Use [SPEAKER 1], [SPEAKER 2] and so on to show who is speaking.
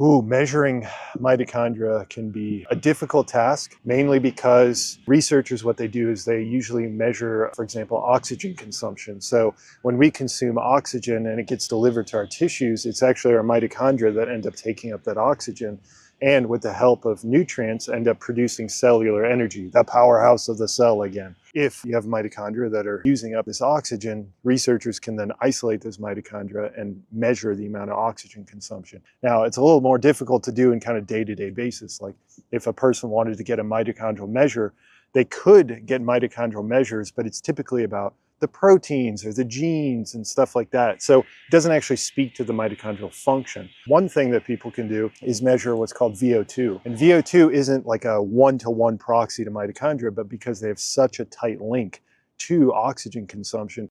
[SPEAKER 1] Ooh, measuring mitochondria can be a difficult task, mainly because researchers, what they do is they usually measure, for example, oxygen consumption. So when we consume oxygen and it gets delivered to our tissues, it's actually our mitochondria that end up taking up that oxygen. And with the help of nutrients, end up producing cellular energy, the powerhouse of the cell again. If you have mitochondria that are using up this oxygen, researchers can then isolate those mitochondria and measure the amount of oxygen consumption. Now, it's a little more difficult to do in kind of day-to-day basis. Like if a person wanted to get a mitochondrial measure, they could get mitochondrial measures, but it's typically about the proteins or the genes and stuff like that. So it doesn't actually speak to the mitochondrial function. One thing that people can do is measure what's called VO2. And VO2 isn't like a one-to-one proxy to mitochondria, but because they have such a tight link to oxygen consumption,